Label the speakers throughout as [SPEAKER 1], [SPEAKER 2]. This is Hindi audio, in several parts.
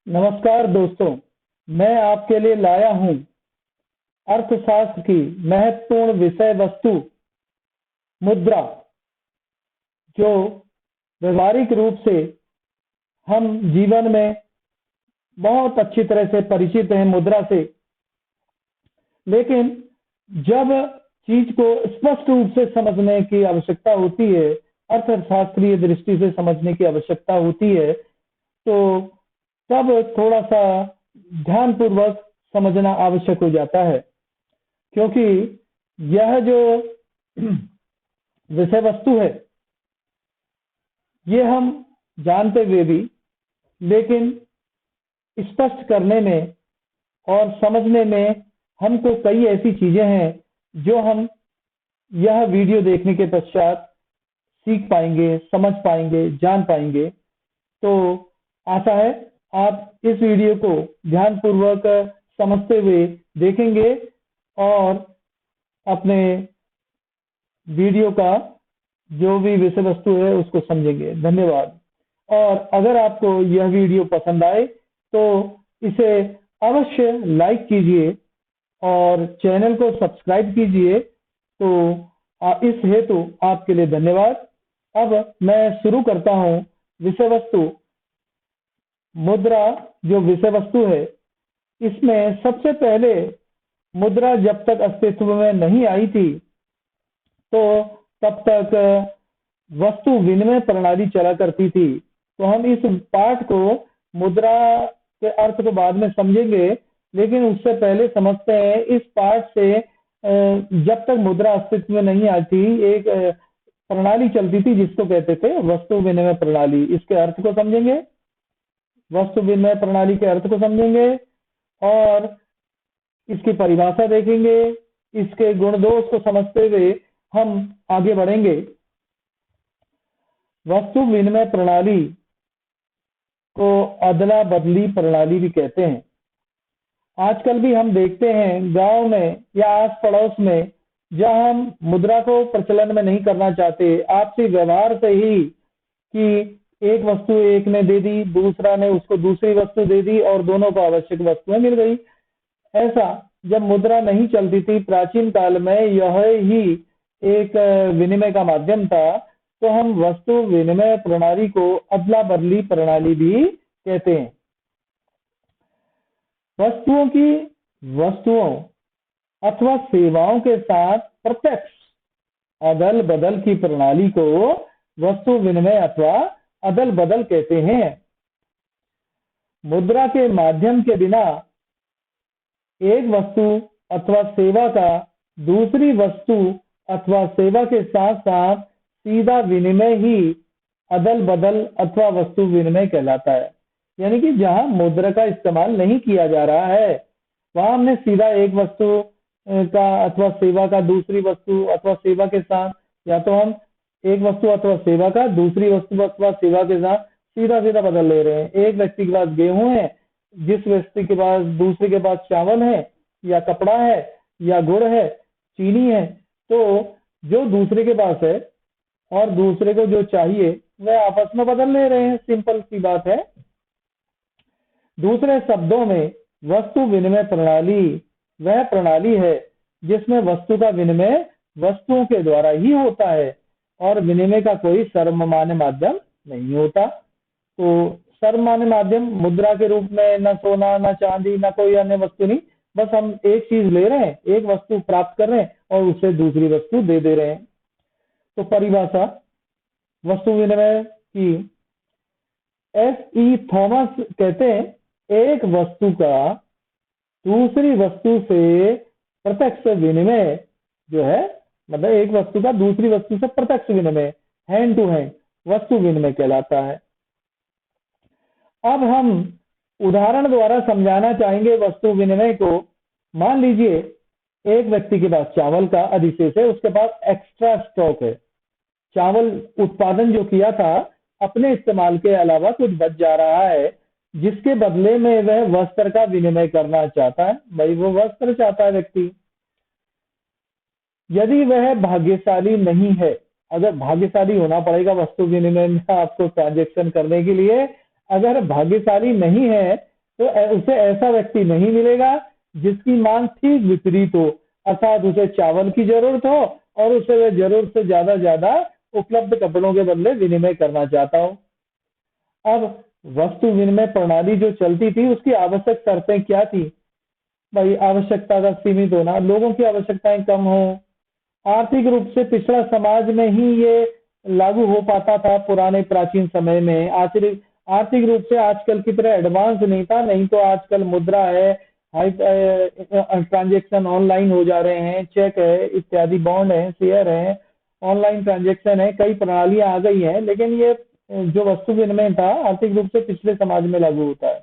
[SPEAKER 1] नमस्कार दोस्तों, मैं आपके लिए लाया हूं अर्थशास्त्र की महत्वपूर्ण विषय वस्तु मुद्रा, जो व्यवहारिक रूप से हम जीवन में बहुत अच्छी तरह से परिचित हैं मुद्रा से। लेकिन जब चीज को स्पष्ट रूप से समझने की आवश्यकता होती है, अर्थशास्त्रीय दृष्टि से समझने की आवश्यकता होती है, तो तब थोड़ा सा ध्यानपूर्वक समझना आवश्यक हो जाता है। क्योंकि यह जो विषय वस्तु है, ये हम जानते हुए भी लेकिन स्पष्ट करने में और समझने में हमको कई ऐसी चीजें हैं जो हम यह वीडियो देखने के पश्चात सीख पाएंगे, समझ पाएंगे, जान पाएंगे। तो आशा है आप इस वीडियो को ध्यानपूर्वक समझते हुए देखेंगे और अपने वीडियो का जो भी विषय वस्तु है उसको समझेंगे। धन्यवाद। और अगर आपको यह वीडियो पसंद आए तो इसे अवश्य लाइक कीजिए और चैनल को सब्सक्राइब कीजिए। तो इस हेतु आपके लिए धन्यवाद। अब मैं शुरू करता हूं। विषय वस्तु मुद्रा जो विषय वस्तु है, इसमें सबसे पहले मुद्रा जब तक अस्तित्व में नहीं आई थी तो तब तक वस्तु विनिमय प्रणाली चला करती थी। तो हम इस पाठ को मुद्रा के अर्थ को बाद में समझेंगे, लेकिन उससे पहले समझते हैं इस पाठ से जब तक मुद्रा अस्तित्व में नहीं आई थी एक प्रणाली चलती थी जिसको कहते थे वस्तु विनिमय प्रणाली। इसके अर्थ को समझेंगे, वस्तु विनिमय प्रणाली के अर्थ को समझेंगे और इसकी परिभाषा देखेंगे। इसके गुण दोष को समझते हुए हम आगे बढ़ेंगे। वस्तु विनिमय प्रणाली को अदला बदली प्रणाली भी कहते हैं। आजकल भी हम देखते हैं गांव में या आस पड़ोस में, जहां हम मुद्रा को प्रचलन में नहीं करना चाहते, आपसी व्यवहार से ही कि एक वस्तु एक ने दे दी, दूसरा ने उसको दूसरी वस्तु दे दी और दोनों को आवश्यक वस्तुएं मिल गई। ऐसा जब मुद्रा नहीं चलती थी प्राचीन काल में, यह ही एक विनिमय का माध्यम था। तो हम वस्तु विनिमय प्रणाली को अदला बदली प्रणाली भी कहते हैं। वस्तुओं अथवा सेवाओं के साथ प्रत्यक्ष अदल बदल की प्रणाली को वस्तु विनिमय अथवा अदल बदल कहते हैं। मुद्रा के माध्यम के बिना एक वस्तु अथवा सेवा का दूसरी वस्तु अथवा सेवा के साथ साथ सीधा विनिमय ही अदल बदल अथवा वस्तु विनिमय कहलाता है। यानी कि जहां मुद्रा का इस्तेमाल नहीं किया जा रहा है, वहां हमने सीधा एक वस्तु का अथवा सेवा का दूसरी वस्तु अथवा सेवा के साथ, या तो हम एक वस्तु अथवा सेवा का दूसरी वस्तु अथवा सेवा के साथ सीधा सीधा बदल ले रहे हैं। एक व्यक्ति के पास गेहूं है, जिस व्यक्ति के पास दूसरे के पास चावल है या कपड़ा है या गुड़ है, चीनी है, तो जो दूसरे के पास है और दूसरे को जो चाहिए वह आपस में बदल ले रहे हैं। सिंपल सी बात है। दूसरे शब्दों में वस्तु विनिमय प्रणाली वह प्रणाली है जिसमें वस्तु का विनिमय वस्तुओं के द्वारा ही होता है और विनिमय का कोई सर्वमान्य माध्यम नहीं होता। तो सर्वमान्य माध्यम मुद्रा के रूप में न सोना, न चांदी, न कोई अन्य वस्तु नहीं, बस हम एक चीज ले रहे हैं, एक वस्तु प्राप्त कर रहे हैं और उससे दूसरी वस्तु दे दे रहे हैं। तो परिभाषा वस्तु विनिमय की, S.E. थॉमस कहते हैं, एक वस्तु का दूसरी वस्तु से प्रत्यक्ष विनिमय जो है, मतलब एक वस्तु का दूसरी वस्तु से प्रत्यक्ष विनिमय, हैंड टू हैंड वस्तु विनिमय कहलाता है। अब हम उदाहरण द्वारा समझाना चाहेंगे वस्तु विनिमय को। मान लीजिए एक व्यक्ति के पास चावल का अधिशेष है, उसके पास एक्स्ट्रा स्टॉक है। चावल उत्पादन जो किया था अपने इस्तेमाल के अलावा कुछ बच जा रहा है, जिसके बदले में वह वस्त्र का विनिमय करना चाहता है। भाई वो वस्त्र चाहता है व्यक्ति। यदि वह भाग्यशाली नहीं है, अगर भाग्यशाली होना पड़ेगा वस्तु विनिमय में आपको ट्रांजेक्शन करने के लिए, अगर भाग्यशाली नहीं है तो उसे ऐसा व्यक्ति नहीं मिलेगा जिसकी मांग ठीक विपरीत हो, अर्थात उसे चावल की जरूरत हो और उसे वह जरूरत से ज्यादा उपलब्ध कपड़ों के बदले विनिमय करना चाहता हो। अब वस्तु विनिमय प्रणाली जो चलती थी उसकी आवश्यक शर्तें क्या थी? भाई आवश्यकता का सीमित होना, लोगों की आवश्यकताएं कम हो, आर्थिक रूप से पिछड़ा समाज में ही ये लागू हो पाता था पुराने प्राचीन समय में। आर्थिक आर्थिक रूप से आजकल की तरह एडवांस नहीं था, नहीं तो आजकल मुद्रा है, हाई ट्रांजेक्शन ऑनलाइन हो जा रहे हैं, चेक है इत्यादि, बॉन्ड है, शेयर है, ऑनलाइन ट्रांजेक्शन है, कई प्रणालियां आ गई हैं, लेकिन ये जो वस्तु विनिमय था आर्थिक रूप से पिछले समाज में लागू होता है।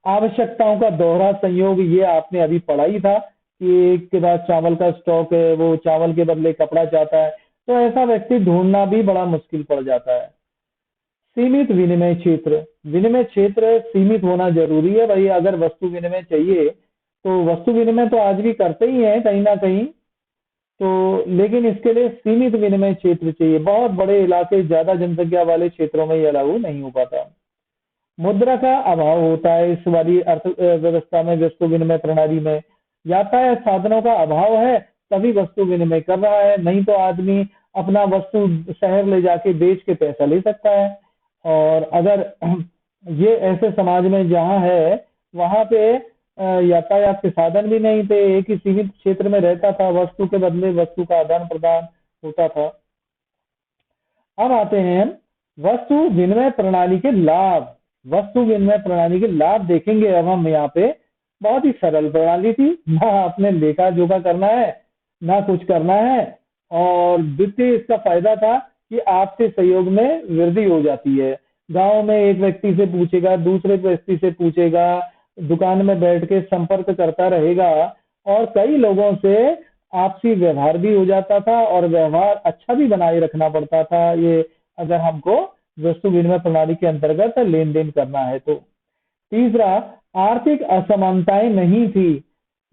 [SPEAKER 1] आवश्यकताओं का दोहरा संयोग, ये आपने अभी पढ़ा ही था कि एक के बाद चावल का स्टॉक है, वो चावल के बदले कपड़ा चाहता है, तो ऐसा व्यक्ति ढूंढना भी बड़ा मुश्किल पड़ जाता है। सीमित विनिमय क्षेत्र, विनिमय क्षेत्र सीमित होना जरूरी है भाई। अगर वस्तु विनिमय चाहिए तो वस्तु विनिमय तो आज भी करते ही हैं कहीं ना कहीं, तो लेकिन इसके लिए सीमित विनिमय क्षेत्र चाहिए। बहुत बड़े इलाके, ज्यादा जनसंख्या वाले क्षेत्रों में यह लागू नहीं हो पाता। मुद्रा का अभाव होता है इस वाली अर्थव्यवस्था में, वस्तु विनिमय प्रणाली में। यातायात साधनों का अभाव है तभी वस्तु विनिमय कर रहा है, नहीं तो आदमी अपना वस्तु शहर ले जाके बेच के पैसा ले सकता है। और अगर ये ऐसे समाज में जहाँ है वहां पे यातायात के साधन भी नहीं थे, एक ही सीमित क्षेत्र में रहता था, वस्तु के बदले वस्तु का आदान प्रदान होता था। अब आते हैं वस्तु विनिमय प्रणाली के लाभ। वस्तु विनिमय प्रणाली के लाभ देखेंगे अब हम यहाँ पे। बहुत ही सरल प्रणाली थी, ना आपने लेखा जोखा करना है, ना कुछ करना है, और द्वितीय इसका फायदा था कि आपसे सहयोग में वृद्धि हो जाती है। गांव में एक व्यक्ति से पूछेगा, दूसरे व्यक्ति से पूछेगा, दुकान में बैठ के संपर्क करता रहेगा, और कई लोगों से आपसी व्यवहार भी हो जाता था, और व्यवहार अच्छा भी बनाए रखना पड़ता था ये अगर हमको वस्तु विनिमय प्रणाली के अंतर्गत लेन देन करना है तो। तीसरा, आर्थिक असमानताएं नहीं थी।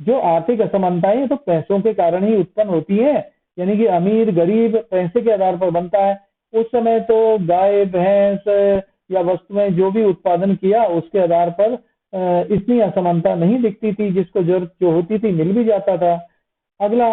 [SPEAKER 1] जो आर्थिक असमानताएं तो पैसों के कारण ही उत्पन्न होती है, यानी कि अमीर गरीब पैसे के आधार पर बनता है। उस समय तो गाय भैंस या वस्तुएं जो भी उत्पादन किया उसके आधार पर इतनी असमानता नहीं दिखती थी, जिसको जरूरत जो होती थी मिल भी जाता था। अगला,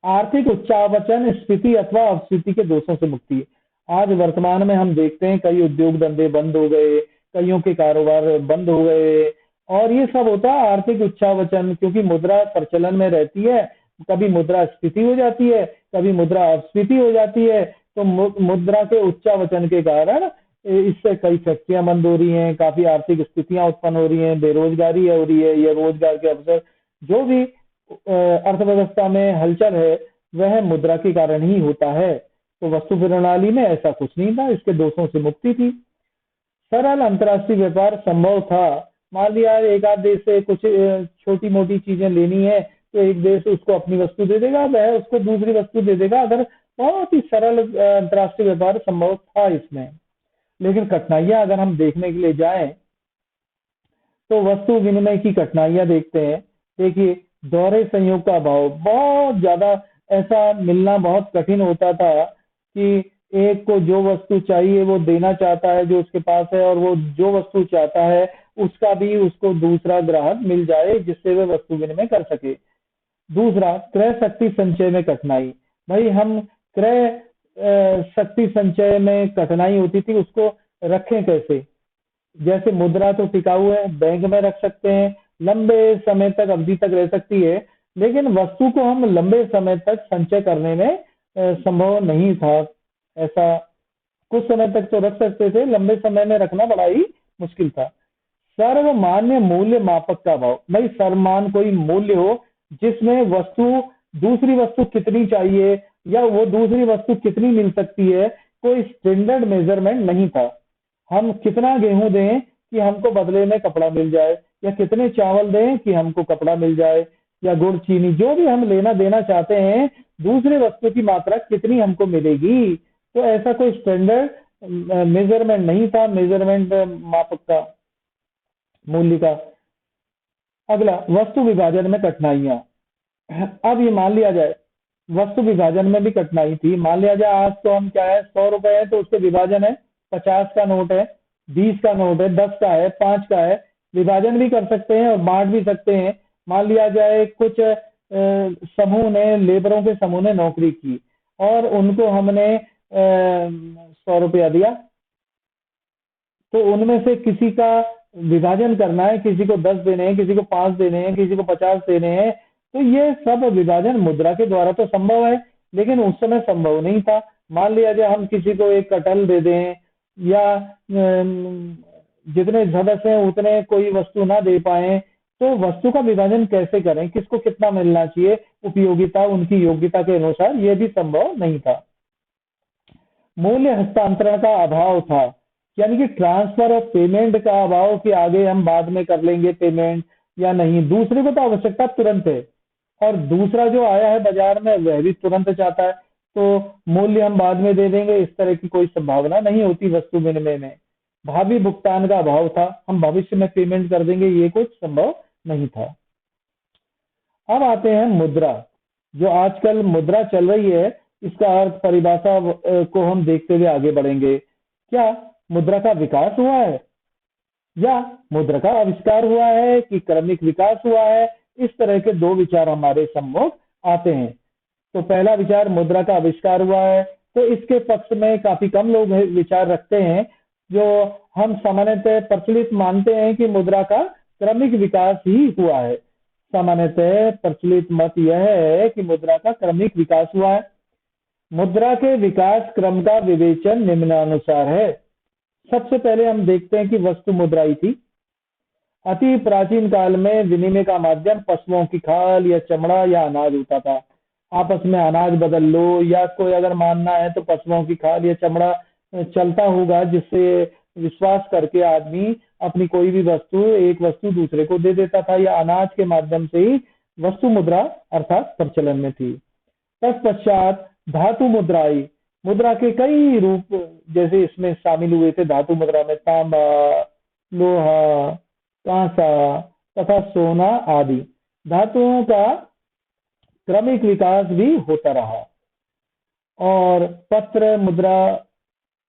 [SPEAKER 1] आर्थिक उच्चावचन स्फीति अथवा अपस्फीति के दोषों से मुक्ति। आज वर्तमान में हम देखते हैं कई उद्योग धंधे बंद हो गए, कईयों के कारोबार बंद हो गए, और ये सब होता है आर्थिक उच्चावचन, क्योंकि मुद्रा प्रचलन में रहती है। कभी मुद्रा स्फीति हो जाती है, कभी मुद्रा अपस्फीति हो जाती है, तो मुद्रा के उच्चावचन के कारण इससे कई फैक्ट्रियां बंद हो रही हैं, काफी आर्थिक स्थितियां उत्पन्न हो रही हैं, बेरोजगारी हो रही है, या रोजगार के अवसर, जो भी अर्थव्यवस्था में हलचल है वह मुद्रा के कारण ही होता है। तो वस्तु प्रणाली में ऐसा कुछ नहीं था, इसके दोषों से मुक्ति थी। सरल अंतर्राष्ट्रीय व्यापार संभव था। मान लिया एक आध देश से कुछ छोटी मोटी चीजें लेनी है तो एक देश उसको अपनी वस्तु दे देगा, वह उसको दूसरी वस्तु दे देगा। अगर बहुत ही सरल अंतर्राष्ट्रीय व्यापार संभव था इसमें। लेकिन कठिनाइयां अगर हम देखने के लिए जाएं तो वस्तु विनिमय की कठिनाइयां देखते हैं। देखिए, दोहरे संयोग का अभाव बहुत ज्यादा, ऐसा मिलना बहुत कठिन होता था कि एक को जो वस्तु चाहिए वो देना चाहता है जो उसके पास है, और वो जो वस्तु चाहता है उसका भी उसको दूसरा ग्राहक मिल जाए जिससे वह वस्तु विनिमय कर सके। दूसरा, क्रय शक्ति संचय में कठिनाई। भाई हम क्रय शक्ति संचय में कठिनाई होती थी, उसको रखें कैसे? जैसे मुद्रा तो टिकाऊ है, बैंक में रख सकते हैं, लंबे समय तक अवधि तक रह सकती है, लेकिन वस्तु को हम लंबे समय तक संचय करने में संभव नहीं था। ऐसा कुछ समय तक तो रख सकते थे, लंबे समय में रखना बड़ा ही मुश्किल था। सर्वमान्य मूल्य मापक का अभाव। भाई सर्वमान कोई मूल्य हो जिसमें वस्तु, दूसरी वस्तु कितनी चाहिए या वो दूसरी वस्तु कितनी मिल सकती है, कोई स्टैंडर्ड मेजरमेंट नहीं था। हम कितना गेहूं दें कि हमको बदले में कपड़ा मिल जाए, या कितने चावल दें कि हमको कपड़ा मिल जाए, या गुड़ चीनी जो भी हम लेना देना चाहते हैं, दूसरी वस्तु की मात्रा कितनी हमको मिलेगी। तो ऐसा कोई स्टैंडर्ड मेजरमेंट नहीं था, मेजरमेंट मापक का, मूल्य का। अगला, वस्तु विभाजन में कठिनाइयां। अब ये मान लिया जाए वस्तु विभाजन में भी कठिनाई थी। मान लिया जाए आज तो हम क्या है, 100 रुपए है तो उसके विभाजन है 50 का नोट है, 20 का नोट है, 10 का है, 5 का है, विभाजन भी कर सकते हैं और बांट भी सकते हैं। मान लिया जाए कुछ समूह ने, लेबरों के समूह ने नौकरी की और उनको हमने 100 रुपया दिया, तो उनमें से किसी का विभाजन करना है, किसी को 10 देने हैं, किसी को 5 देने हैं, किसी को 50 देने हैं। तो ये सब विभाजन मुद्रा के द्वारा तो संभव है, लेकिन उस समय संभव नहीं था। मान लिया जाए हम किसी को एक कटहल दे दें या जितने सदस्य हैं उतने कोई वस्तु ना दे पाए, तो वस्तु का विभाजन कैसे करें, किसको कितना मिलना चाहिए, उपयोगिता उनकी योग्यता के अनुसार, ये भी संभव नहीं था। मूल्य हस्तांतरण का अभाव था, यानी कि ट्रांसफर ऑफ पेमेंट का अभाव, कि आगे हम बाद में कर लेंगे पेमेंट या नहीं। दूसरे को तो आवश्यकता तुरंत है और दूसरा जो आया है बाजार में वह भी तुरंत चाहता है, तो मूल्य हम बाद में दे देंगे, इस तरह की कोई संभावना नहीं होती वस्तु विनिमय में। भावी भुगतान का अभाव था, हम भविष्य में पेमेंट कर देंगे, ये कुछ संभव नहीं था। अब आते हैं मुद्रा। जो आजकल मुद्रा चल रही है, इसका अर्थ परिभाषा को हम देखते हुए आगे बढ़ेंगे। क्या मुद्रा का विकास हुआ है या मुद्रा का आविष्कार हुआ है कि क्रमिक विकास हुआ है? इस तरह के दो विचार हमारे सम्मुख आते हैं। तो पहला विचार मुद्रा का आविष्कार हुआ है, तो इसके पक्ष में काफी कम लोग विचार रखते हैं। जो हम सामान्यतः प्रचलित मानते हैं कि मुद्रा का क्रमिक विकास ही हुआ है। सामान्यतः प्रचलित मत यह है कि मुद्रा का क्रमिक विकास हुआ है। मुद्रा के विकास क्रम का विवेचन निम्नानुसार है। सबसे पहले हम देखते हैं कि वस्तु मुद्राई थी। अति प्राचीन काल में विनिमय का माध्यम पशुओं की खाल या चमड़ा या अनाज होता था। आपस में अनाज बदल लो, या कोई अगर मानना है तो पशुओं की खाल या चमड़ा चलता होगा, जिससे विश्वास करके आदमी अपनी कोई भी वस्तु, एक वस्तु दूसरे को दे देता था, या अनाज के माध्यम से ही वस्तु मुद्रा अर्थात प्रचलन में थी। तत्पश्चात धातु मुद्रा आई। मुद्रा के कई रूप जैसे इसमें शामिल हुए थे। धातु मुद्रा में तांबा, लोहा, कांसा तथा सोना आदि धातुओं का क्रमिक विकास भी होता रहा। और पत्र मुद्रा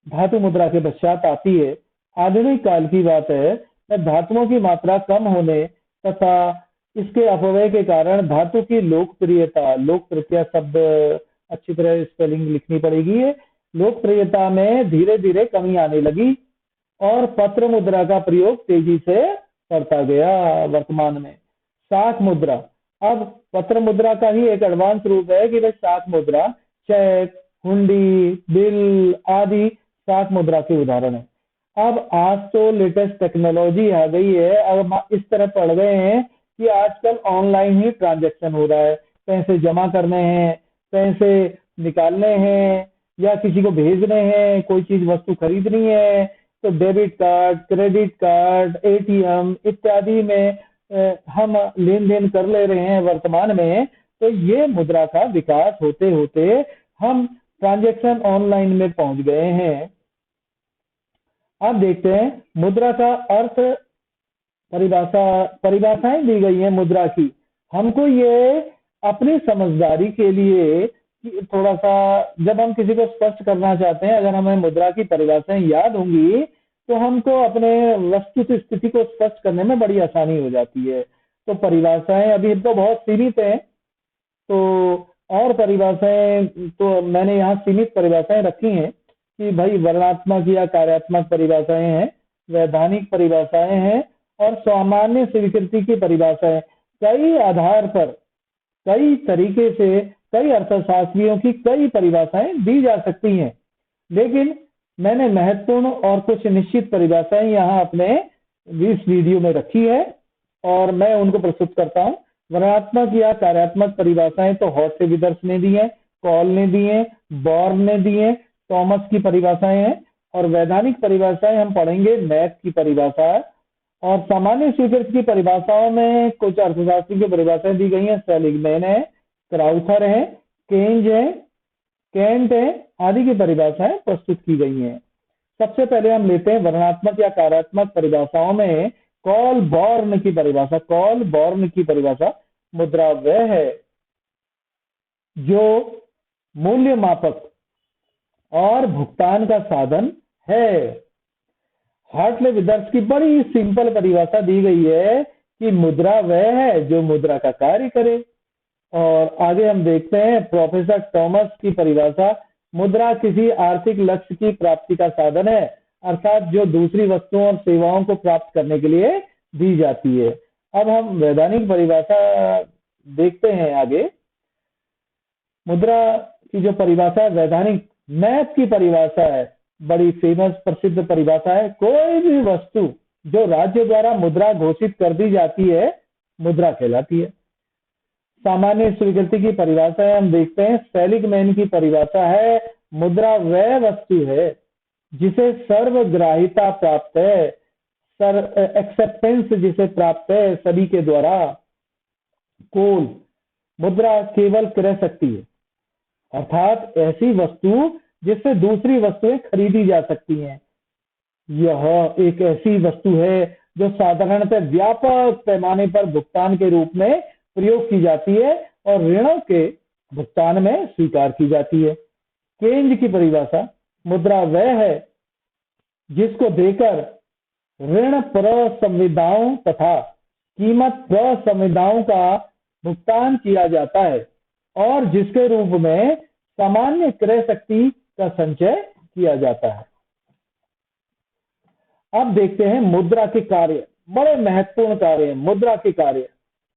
[SPEAKER 1] धातु मुद्रा के पश्चात आती है। आधुनिक काल की बात है, जब धातुओं की मात्रा कम होने तथा इसके अपव्यय के कारण धातु की लोकप्रियता शब्द अच्छी तरह स्पेलिंग लिखनी पड़ेगी है, लोकप्रियता में धीरे धीरे कमी आने लगी और पत्र मुद्रा का प्रयोग तेजी से बढ़ता गया। वर्तमान में शाख मुद्रा, अब पत्र मुद्रा का ही एक एडवांस रूप है कि भाई शाख मुद्रा, चेक, हुंडी, बिल आदि शाख मुद्रा के उदाहरण है। अब आज तो लेटेस्ट टेक्नोलॉजी आ गई है, अब हम इस तरह पढ़ गए हैं कि आजकल ऑनलाइन ही ट्रांजैक्शन हो रहा है। पैसे जमा करने हैं, पैसे निकालने हैं या किसी को भेजने हैं, कोई चीज वस्तु खरीदनी है, तो debit card, credit card, ATM इत्यादि में हम लेन देन कर ले रहे हैं वर्तमान में। तो ये मुद्रा का विकास होते होते हम ट्रांजैक्शन ऑनलाइन में पहुंच गए हैं। अब देखते हैं मुद्रा का अर्थ। परिभाषाएं दी गई हैं मुद्रा की। हमको ये अपनी समझदारी के लिए थोड़ा सा, जब हम किसी को स्पष्ट करना चाहते हैं, अगर हमें मुद्रा की परिभाषाएं याद होंगी तो हमको अपने वस्तुत स्थिति को स्पष्ट करने में बड़ी आसानी हो जाती है। तो परिभाषाएं अभी तो बहुत सीमित हैं, तो और परिभाषाएं तो मैंने यहाँ सीमित परिभाषाएं रखी हैं कि भाई वर्णात्मक या कार्यात्मक परिभाषाएं हैं, वैधानिक परिभाषाएं हैं और सामान्य स्वीकृति की परिभाषाएं। कई आधार पर, कई तरीके से, कई अर्थशास्त्रियों की कई परिभाषाएं दी जा सकती हैं, लेकिन मैंने महत्वपूर्ण और कुछ निश्चित परिभाषाएं यहाँ अपने इस वीडियो में रखी है और मैं उनको प्रस्तुत करता हूँ। वर्णात्मक या कार्यात्मक परिभाषाएं तो हॉट से विदर्स ने दी है, कॉल ने दी है, बॉर्न ने दी है, थॉमस की परिभाषाएं हैं। और वैधानिक परिभाषाएं हम पढ़ेंगे, मैथ की परिभाषा है। और सामान्य स्वीकृति की परिभाषाओं में कुछ अर्थशास्त्री की परिभाषाएं दी गई हैं, सेलिगमैन है, क्राउथर है, केंज है, केंट है आदि की परिभाषाएं प्रस्तुत की गई हैं। सबसे पहले हम लेते हैं वर्णात्मक या कार्यात्मक परिभाषाओं में कॉल बॉर्न की परिभाषा। कॉल बॉर्न की परिभाषा, मुद्रा वह है जो मूल्य मापक और भुगतान का साधन है। हार्टले विदर्स की बड़ी सिंपल परिभाषा दी गई है कि मुद्रा वह है जो मुद्रा का कार्य करे। और आगे हम देखते हैं प्रोफेसर टॉमस की परिभाषा, मुद्रा किसी आर्थिक लक्ष्य की प्राप्ति का साधन है, अर्थात जो दूसरी वस्तुओं और सेवाओं को प्राप्त करने के लिए दी जाती है। अब हम वैधानिक परिभाषा देखते हैं आगे। मुद्रा की जो परिभाषा है वैधानिक मैथ की परिभाषा है, बड़ी फेमस प्रसिद्ध परिभाषा है। कोई भी वस्तु जो राज्य द्वारा मुद्रा घोषित कर दी जाती है मुद्रा कहलाती है। सामान्य स्वीकृति की परिभाषा है, हम देखते हैं सेलिगमैन की परिभाषा है, मुद्रा वह वस्तु है जिसे सर्वग्राहिता प्राप्त है, एक्सेप्टेंस जिसे प्राप्त है सभी के द्वारा। कोल मुद्रा केवल क्रय शक्ति है, अर्थात ऐसी वस्तु जिससे दूसरी वस्तुएं खरीदी जा सकती हैं। यह एक ऐसी वस्तु है जो साधारणतः व्यापक पैमाने पर भुगतान के रूप में प्रयोग की जाती है और ऋणों के भुगतान में स्वीकार की जाती है। केन्ज की परिभाषा, मुद्रा वह है जिसको देकर ऋण प्रसंविदाओं तथा कीमत प्रसंविदाओं का भुगतान किया जाता है और जिसके रूप में सामान्य क्रय शक्ति का संचय किया जाता है। अब देखते हैं मुद्रा के कार्य, बड़े महत्वपूर्ण कार्य हैं मुद्रा के कार्य।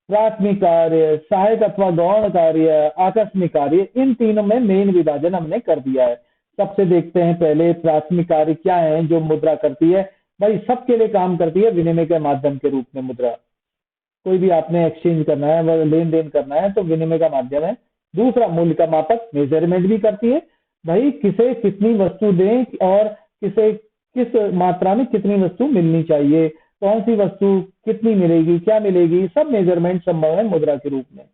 [SPEAKER 1] प्राथमिक कार्य, सहायक अथवा गौण कार्य, आकस्मिक कार्य, इन तीनों में मेन विभाजन हमने कर दिया है। सबसे देखते हैं पहले प्राथमिक कार्य क्या है जो मुद्रा करती है। भाई सबके लिए काम करती है विनिमय के माध्यम के रूप में मुद्रा। कोई भी आपने एक्सचेंज करना है, लेन देन करना है तो विनिमय का माध्यम है। दूसरा मूल्य का मापक, मेजरमेंट भी करती है, भाई किसे कितनी वस्तु दें और किसे किस मात्रा में कितनी वस्तु मिलनी चाहिए, कौन सी वस्तु कितनी मिलेगी, क्या मिलेगी, सब मेजरमेंट संभव है मुद्रा के रूप में।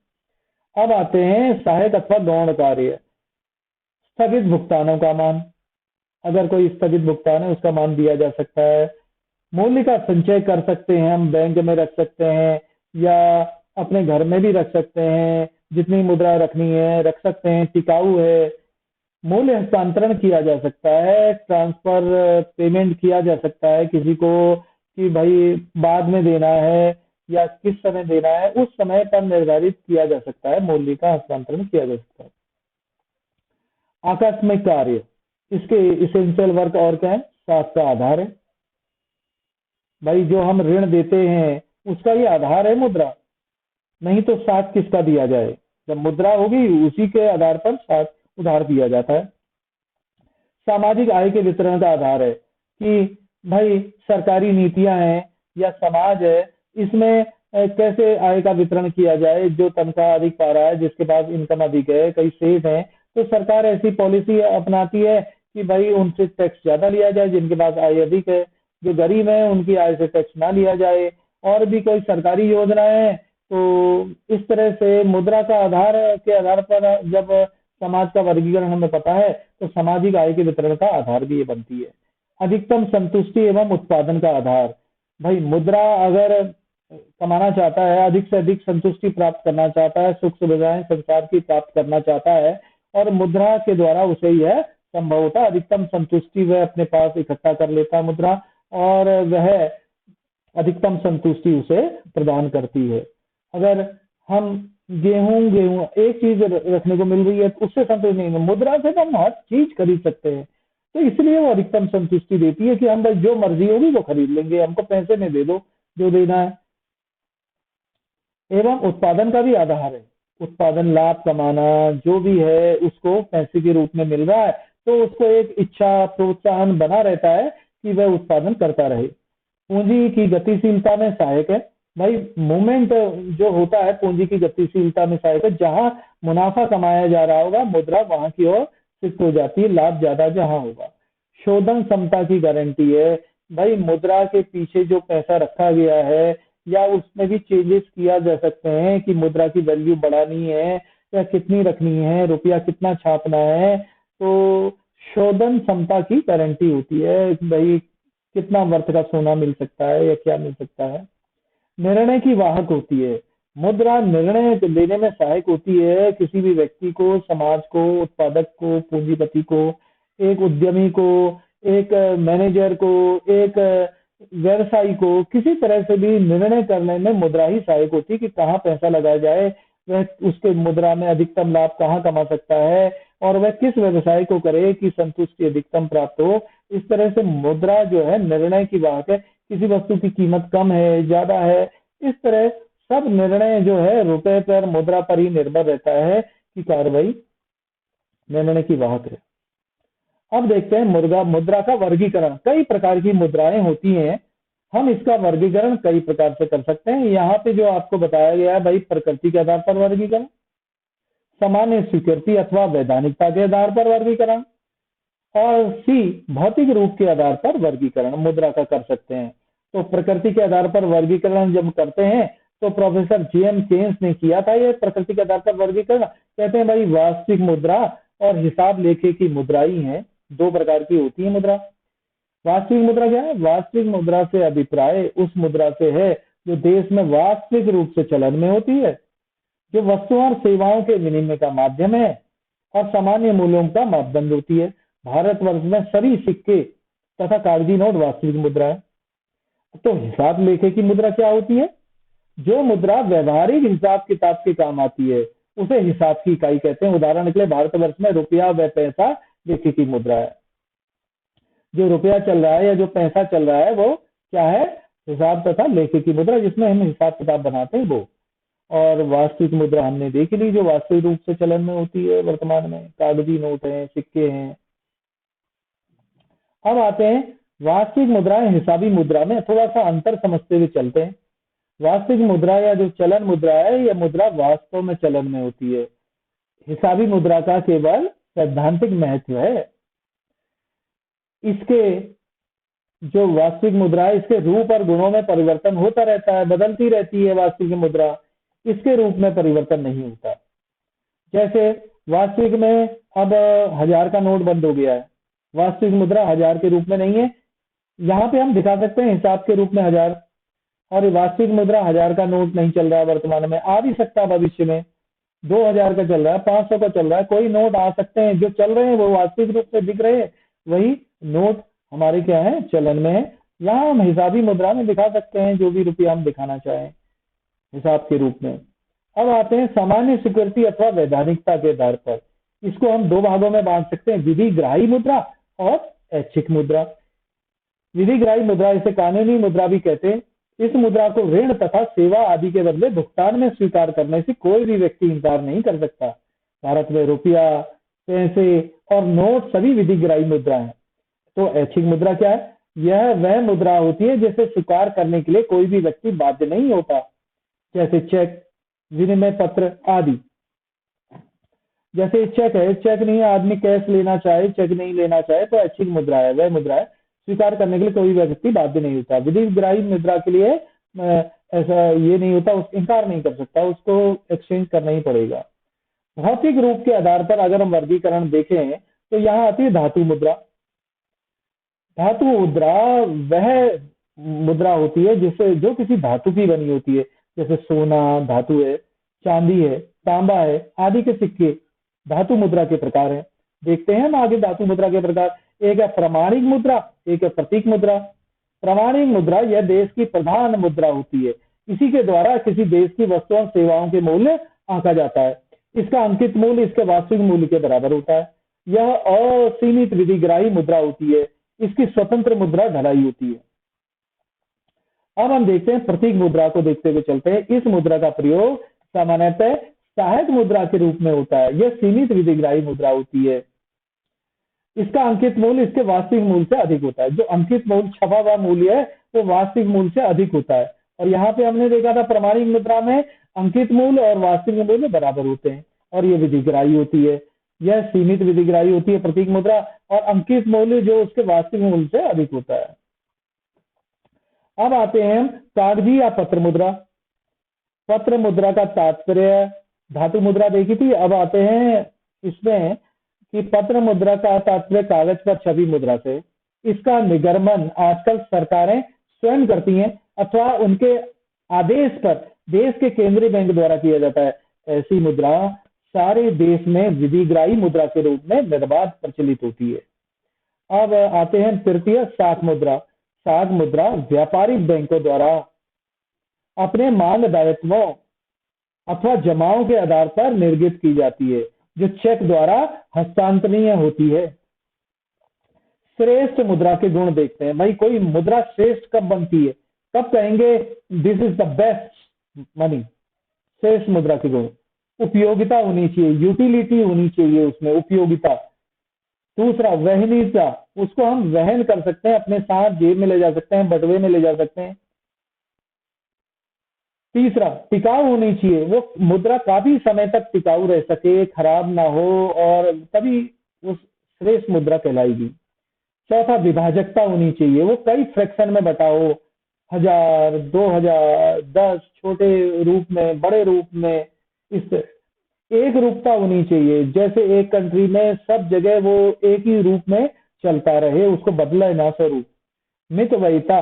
[SPEAKER 1] अब आते हैं सहायक अथवा गौण कार्य। स्थगित भुगतानों का मान, अगर कोई स्थगित भुगतान है उसका मान दिया जा सकता है। मूल्य का संचय कर सकते हैं, हम बैंक में रख सकते हैं या अपने घर में भी रख सकते हैं, जितनी मुद्रा रखनी है रख सकते हैं, टिकाऊ है। मूल्य हस्तांतरण किया जा सकता है, ट्रांसफर पेमेंट किया जा सकता है किसी को कि भाई बाद में देना है या किस समय देना है, उस समय पर निर्धारित किया जा सकता है, मूल्य का हस्तांतरण किया जा सकता है। आकस्मिक कार्य, इसके इसेंशियल वर्क और क्या है, साख का आधार है। भाई जो हम ऋण देते हैं उसका ये आधार है मुद्रा, नहीं तो साख किसका दिया जाए। जब मुद्रा होगी उसी के आधार पर साख उधार दिया जाता है। सामाजिक आय के वितरण का आधार है कि भाई सरकारी नीतियां हैं या समाज है, इसमें कैसे आय का वितरण किया जाए। जो तनख्वाह अधिक पा रहा है, जिसके पास इनकम अधिक है, कई सेठ हैं, तो सरकार ऐसी पॉलिसी अपनाती है कि भाई उनसे टैक्स ज्यादा लिया जाए जिनके पास आय अधिक है, जो गरीब है उनकी आय से टैक्स ना लिया जाए। और भी कोई सरकारी योजना है, तो इस तरह से मुद्रा का आधार के आधार पर जब समाज का वर्गीकरण हमें पता है तो सामाजिक आय के वितरण का आधार भी ये बनती है। अधिकतम संतुष्टि एवं उत्पादन का आधार, भाई मुद्रा अगर कमाना चाहता है, अधिक से अधिक संतुष्टि प्राप्त करना चाहता है, सुख सुविधाएं संसार की प्राप्त करना चाहता है और मुद्रा के द्वारा उसे यह संभव होता है। अधिकतम संतुष्टि वह अपने पास इकट्ठा कर लेता है मुद्रा, और वह अधिकतम संतुष्टि उसे प्रदान करती है। अगर हम गेहूं एक चीज रखने को मिल रही है उससे संतुष्ट नहीं है, मुद्रा से तो हम हर चीज खरीद सकते हैं, तो इसलिए वो अधिकतम संतुष्टि देती है कि हम भाई जो मर्जी होगी वो खरीद लेंगे, हमको पैसे में दे दो जो देना है। एवं उत्पादन का भी आधार है, उत्पादन लाभ कमाना जो भी है उसको पैसे के रूप में मिल रहा है तो उसको एक इच्छा प्रोत्साहन बना रहता है कि वह उत्पादन करता रहे। पूंजी की गतिशीलता में सहायक है, भाई मूवमेंट जो होता है पूंजी की गतिशीलता में सहायक है। जहां मुनाफा कमाया जा रहा होगा मुद्रा वहां की ओर शिफ्ट हो जाती है, लाभ ज्यादा जहां होगा। शोधन क्षमता की गारंटी है, भाई मुद्रा के पीछे जो पैसा रखा गया है या उसमें भी चेंजेस किया जा सकते हैं कि मुद्रा की वैल्यू बढ़ानी है या कितनी रखनी है, रुपया कितना छापना है, तो शोधन क्षमता की गारंटी होती है भाई कितना वर्थ का सोना मिल सकता है या क्या मिल सकता है। निर्णय की वाहक होती है, मुद्रा निर्णय लेने में सहायक होती है किसी भी व्यक्ति को, समाज को, उत्पादक को, पूंजीपति को, एक उद्यमी को एक मैनेजर को, एक व्यवसायी को किसी तरह से भी निर्णय करने में मुद्रा ही सहायक होती है कि कहाँ पैसा लगाया जाए, वह उसके मुद्रा में अधिकतम लाभ कहाँ कमा सकता है और वह किस व्यवसाय को करे कि संतुष्टि अधिकतम प्राप्त हो। इस तरह से मुद्रा जो है निर्णय की बात है। किसी वस्तु की कीमत कम है, ज्यादा है, इस तरह सब निर्णय जो है रुपए पर, मुद्रा पर ही निर्भर रहता है कि कार्रवाई निर्णय की वाहक है। अब देखते हैं मुद्रा का वर्गीकरण। कई प्रकार की मुद्राएं होती हैं, हम इसका वर्गीकरण कई प्रकार से कर सकते हैं। यहाँ पे जो आपको बताया गया है भाई, प्रकृति के आधार पर वर्गीकरण, सामान्य स्वीकृति अथवा वैधानिकता के आधार पर वर्गीकरण, और सी भौतिक रूप के आधार पर वर्गीकरण मुद्रा का कर सकते हैं। तो प्रकृति के आधार पर वर्गीकरण जब करते हैं तो प्रोफेसर जेएम केन्स ने किया था ये प्रकृति के आधार पर वर्गीकरण। कहते हैं भाई वास्तविक मुद्रा और हिसाब लेखे की मुद्रा ही है, दो प्रकार की होती है मुद्रा। वास्तविक मुद्रा क्या है? वास्तविक मुद्रा से अभिप्राय उस मुद्रा से है जो देश में वास्तविक रूप से चलन में होती है, जो वस्तुओं और सेवाओं के विनिमय का माध्यम है और सामान्य मूल्यों का मापदंड होती है। भारतवर्ष में सभी सिक्के तथा कागजी नोट वास्तविक मुद्रा है। तो हिसाब लेखे की मुद्रा क्या होती है? जो मुद्रा व्यवहारिक हिसाब किताब के काम आती है उसे हिसाब की इकाई कहते हैं। उदाहरण के लिए भारतवर्ष में रुपया व पैसा लेखे की मुद्रा है। जो रुपया चल रहा है या जो पैसा चल रहा है वो क्या है? हिसाब तथा लेखे की मुद्रा, जिसमें हम हिसाब किताब बनाते हैं वो। और वास्तविक मुद्रा हमने देख ली जो वास्तविक रूप से चलन में होती है वर्तमान में, कागजी नोट है, सिक्के हैं। अब आते हैं वास्तविक मुद्राएं हिसाबी मुद्रा में थोड़ा सा अंतर समझते हुए चलते हैं। वास्तविक मुद्रा या जो चलन मुद्रा है, यह मुद्रा वास्तव में चलन में होती है। हिसाबी मुद्रा का केवल सैद्धांतिक महत्व है। इसके जो वास्तविक मुद्रा है, इसके रूप और गुणों में परिवर्तन होता रहता है, बदलती रहती है वास्तविक मुद्रा, इसके रूप में परिवर्तन नहीं होता। जैसे वास्तविक में अब 1000 का नोट बंद हो गया है, वास्तविक मुद्रा 1000 के रूप में नहीं है। यहाँ पे हम दिखा सकते हैं हिसाब के रूप में 1000, और वास्तविक मुद्रा 1000 का नोट नहीं चल रहा है वर्तमान में, आ भी सकता है भविष्य में 2000 का चल रहा है, 500 का चल रहा है, कोई नोट आ सकते हैं। जो चल रहे हैं वो वास्तविक रूप से दिख रहे हैं, वही नोट हमारे क्या है? चलन में है। यहाँ हम हिसाबी मुद्रा में दिखा सकते हैं जो भी रुपया हम दिखाना चाहें हिसाब के रूप में। अब आते हैं सामान्य स्वीकृति अथवा वैधानिकता के आधार पर। इसको हम दो भागों में बांट सकते हैं, विधिग्राही मुद्रा और ऐच्छिक मुद्रा। विधिग्राही मुद्रा, इसे कानूनी मुद्रा भी कहते हैं। इस मुद्रा को ऋण तथा सेवा आदि के बदले भुगतान में स्वीकार करने से कोई भी व्यक्ति इंकार नहीं कर सकता। भारत में रुपया, पैसे और नोट सभी विधिग्राही मुद्रा है। तो ऐच्छिक मुद्रा क्या है? यह वह मुद्रा होती है जिसे स्वीकार करने के लिए कोई भी व्यक्ति बाध्य नहीं होता, जैसे चेक, विनिमय पत्र आदि। जैसे चेक है, चेक नहीं आदमी कैश लेना चाहे, चेक नहीं लेना चाहे तो ऐच्छिक मुद्रा है, वह मुद्रा है, स्वीकार करने के लिए कोई व्यक्ति बाध्य नहीं होता। विधिग्राही मुद्रा के लिए ऐसा ये नहीं होता, उस इनकार नहीं कर सकता, उसको एक्सचेंज करना ही पड़ेगा। भौतिक रूप के आधार पर अगर हम वर्गीकरण देखें तो यहाँ आती है धातु मुद्रा। धातु मुद्रा वह मुद्रा होती है जिससे जो किसी धातु की बनी होती है, जैसे सोना धातु है, चांदी है, तांबा है आदि के सिक्के धातु मुद्रा के प्रकार हैं। देखते हैं हम आगे धातु मुद्रा के प्रकार। एक है प्रमाणिक मुद्रा, एक है प्रतीक मुद्रा। प्रमाणिक मुद्रा यह देश की प्रधान मुद्रा होती है। इसी के द्वारा किसी देश की वस्तुओं और सेवाओं के मूल्य आंका जाता है। इसका अंकित मूल्य इसके वास्तविक मूल्य के बराबर होता है। यह असीमित विधिग्राही मुद्रा होती है। इसकी स्वतंत्र मुद्रा ढलाई होती है। अब हम देखते हैं प्रतीक मुद्रा को देखते हुए चलते हैं। इस मुद्रा का प्रयोग सामान्यतः सहायक मुद्रा के रूप में होता है। यह सीमित विधिग्राही मुद्रा होती है। इसका अंकित मूल्य इसके वास्तविक मूल्य से अधिक होता है। जो अंकित मूल्य छपा हुआ मूल्य है वो वास्तविक मूल्य से अधिक होता है। और यहाँ पे हमने देखा था प्रमाणिक मुद्रा में अंकित मूल्य और वास्तविक मूल्य बराबर होते हैं और ये विधिग्राही होती है। यह सीमित विधिग्राही होती है प्रतीक मुद्रा, और अंकित मूल्य जो उसके वास्तविक मूल्य से अधिक होता है। अब आते हैं हम कागजी या पत्र मुद्रा। पत्र मुद्रा का तात्पर्य धातु मुद्रा देखी थी, अब आते हैं इसमें कि पत्र मुद्रा का तात्पर्य कागज पर छपी मुद्रा से। इसका निगमन आजकल सरकारें स्वयं करती हैं अथवा उनके आदेश पर देश के केंद्रीय बैंक द्वारा किया जाता है। ऐसी मुद्रा सारे देश में विधिग्राही मुद्रा के रूप में निर्बाध प्रचलित होती है। अब आते हैं तृतीय, शाख मुद्रा। शाख मुद्रा व्यापारिक बैंकों द्वारा अपने मांग दायित्वों अथवा जमाओं के आधार पर निर्गत की जाती है, जो चेक द्वारा हस्तांतरणीय होती है। श्रेष्ठ मुद्रा के गुण देखते हैं। भाई कोई मुद्रा श्रेष्ठ कब बनती है, कब कहेंगे this is the best money. श्रेष्ठ मुद्रा के गुण, उपयोगिता होनी चाहिए, यूटिलिटी होनी चाहिए उसमें, उपयोगिता। दूसरा वहनीयता, उसको हम वहन कर सकते हैं, अपने साथ जेब में ले जा सकते हैं, बटुए में ले जा सकते हैं। तीसरा टिकाऊ होनी चाहिए, वो मुद्रा काफी समय तक टिकाऊ रह सके, खराब ना हो, और तभी उस श्रेष्ठ मुद्रा कहलाएगी। चौथा विभाजकता होनी चाहिए, वो कई फ्रैक्शन में बटाओ, 1000, 2000, 10, छोटे रूप में, बड़े रूप में। इस एक रूपता होनी चाहिए, जैसे एक कंट्री में सब जगह वो एक ही रूप में चलता रहे, उसको बदले ना स्वरूप। मितव्ययिता,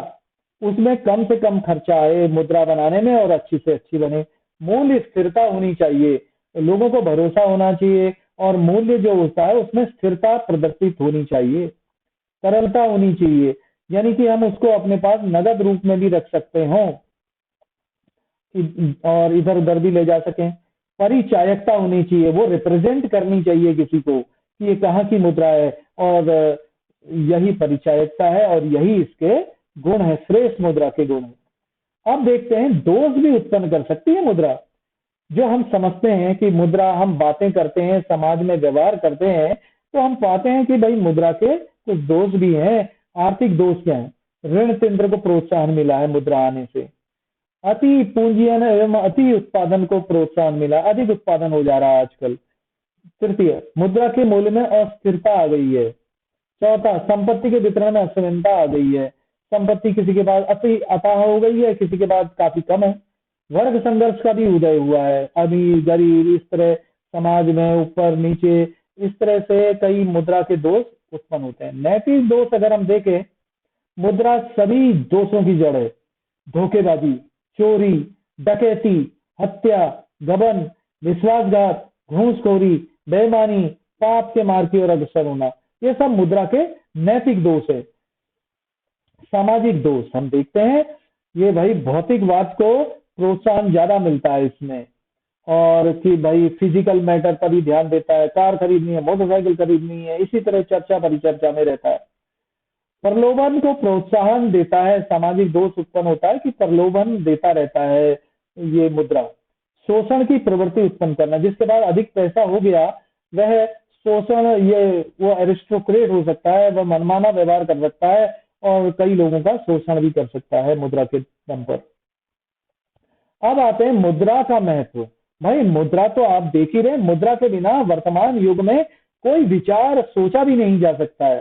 [SPEAKER 1] उसमें कम से कम खर्चा आए मुद्रा बनाने में और अच्छी से अच्छी बने। मूल्य स्थिरता होनी चाहिए, लोगों को भरोसा होना चाहिए, और मूल्य जो होता है उसमें स्थिरता प्रदर्शित होनी चाहिए। तरलता होनी चाहिए, यानी कि हम उसको अपने पास नगद रूप में भी रख सकते हो और इधर उधर भी ले जा सकें। परिचायकता होनी चाहिए, वो रिप्रेजेंट करनी चाहिए किसी को कि ये कहाँ की मुद्रा है, और यही परिचायकता है और यही इसके गुण है, श्रेष्ठ मुद्रा के गुण है। अब देखते हैं दोष भी उत्पन्न कर सकती है मुद्रा। जो हम समझते हैं कि मुद्रा, हम बातें करते हैं, समाज में व्यवहार करते हैं, तो हम पाते हैं कि भाई मुद्रा के कुछ दोष भी हैं। आर्थिक दोष क्या है? ऋण केंद्र को प्रोत्साहन मिला है मुद्रा आने से, अति पूंजीयन एवं अति उत्पादन को प्रोत्साहन मिला, अधिक उत्पादन हो जा रहा है आजकल। तृतीय, मुद्रा के मूल्य में अस्थिरता आ गई है। चौथा, संपत्ति के वितरण में असमानता आ गई है, संपत्ति किसी के पास अति अथाह हो गई है, किसी के पास काफी कम है। वर्ग संघर्ष का भी उदय हुआ है, अमीर गरीब इस तरह समाज में ऊपर नीचे, इस तरह से कई मुद्रा के दोष उत्पन्न होते हैं। नैतिक दोष अगर हम देखें, मुद्रा सभी दोषों की जड़ है। धोखेबाजी, चोरी, डकैती, हत्या, गबन, विश्वासघात, घूसखोरी, बेईमानी, पाप के मार्ग की ओर अग्रसर होना, ये सब मुद्रा के नैतिक दोष है। सामाजिक दोष हम देखते हैं, ये भाई भौतिकवाद को प्रोत्साहन ज्यादा मिलता है इसमें, और कि भाई फिजिकल मैटर पर ही ध्यान देता है, कार खरीदनी है, मोटरसाइकिल खरीदनी है, इसी तरह चर्चा परिचर्चा में रहता है। प्रलोभन को प्रोत्साहन देता है, सामाजिक दोष उत्पन्न होता है कि प्रलोभन देता रहता है ये मुद्रा। शोषण की प्रवृत्ति उत्पन्न करना, जिसके बाद अधिक पैसा हो गया वह शोषण, ये वो एरिस्टोक्रेट हो सकता है, वह मनमाना व्यवहार कर सकता है और कई लोगों का शोषण भी कर सकता है मुद्रा के दम पर। अब आते हैं मुद्रा का महत्व। भाई मुद्रा तो आप देख ही रहे, मुद्रा के बिना वर्तमान युग में कोई विचार सोचा भी नहीं जा सकता है।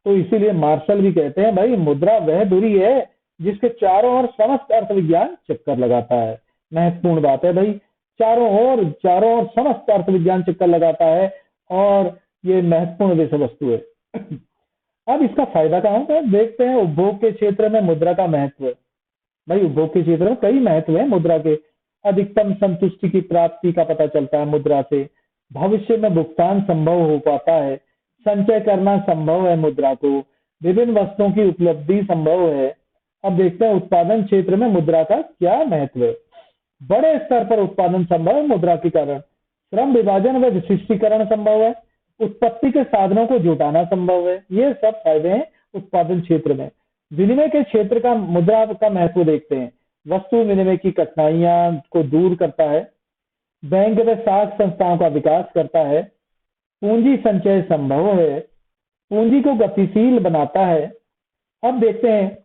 [SPEAKER 1] तो इसीलिए मार्शल भी कहते हैं भाई मुद्रा वह धुरी है जिसके चारों ओर समस्त अर्थ विज्ञान चक्कर लगाता है। महत्वपूर्ण बात है भाई, चारों ओर समस्त अर्थ विज्ञान चक्कर लगाता है, और ये महत्वपूर्ण विषय वस्तु है। अब इसका फायदा कहाँ होता है, देखते हैं। उपभोग के क्षेत्र में मुद्रा का महत्व। भाई उपभोग के क्षेत्र में कई महत्व है मुद्रा के। अधिकतम संतुष्टि की प्राप्ति का पता चलता है मुद्रा से, भविष्य में भुगतान संभव हो पाता है, संचय करना संभव है मुद्रा को, विभिन्न वस्तुओं की उपलब्धि संभव है। अब देखते हैं उत्पादन क्षेत्र में मुद्रा का क्या महत्व है। बड़े स्तर पर उत्पादन संभव है मुद्रा के कारण, श्रम विभाजन व विशिष्टीकरण संभव है, उत्पत्ति के साधनों को जुटाना संभव है। ये सब फायदे हैं उत्पादन क्षेत्र में। विनिमय के क्षेत्र का मुद्रा का महत्व देखते हैं। वस्तु विनिमय की कठिनाइयां को दूर करता है, बैंक व साख संस्थाओं का विकास करता है, पूंजी संचय संभव है, पूंजी को गतिशील बनाता है। अब देखते हैं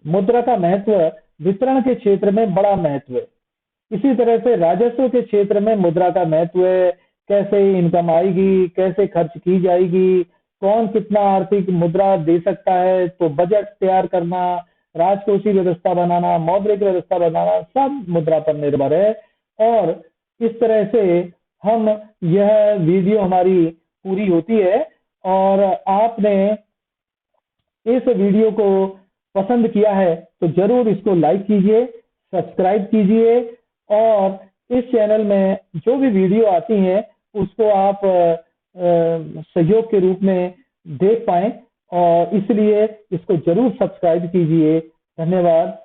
[SPEAKER 1] मुद्रा का महत्व वितरण के क्षेत्र में बड़ा महत्व है। इसी तरह से राजस्व के क्षेत्र में मुद्रा का महत्व है, कैसे इनकम आएगी, कैसे खर्च की जाएगी, कौन कितना आर्थिक मुद्रा दे सकता है, तो बजट तैयार करना, राजकोषीय व्यवस्था बनाना, मौद्रिक व्यवस्था बनाना, सब मुद्रा पर निर्भर है। और इस तरह से हम, यह वीडियो हमारी पूरी होती है, और आपने इस वीडियो को पसंद किया है तो जरूर इसको लाइक कीजिए, सब्सक्राइब कीजिए, और इस चैनल में जो भी वीडियो आती हैं उसको आप सहयोग के रूप में देख पाएं और इसलिए इसको जरूर सब्सक्राइब कीजिए। धन्यवाद।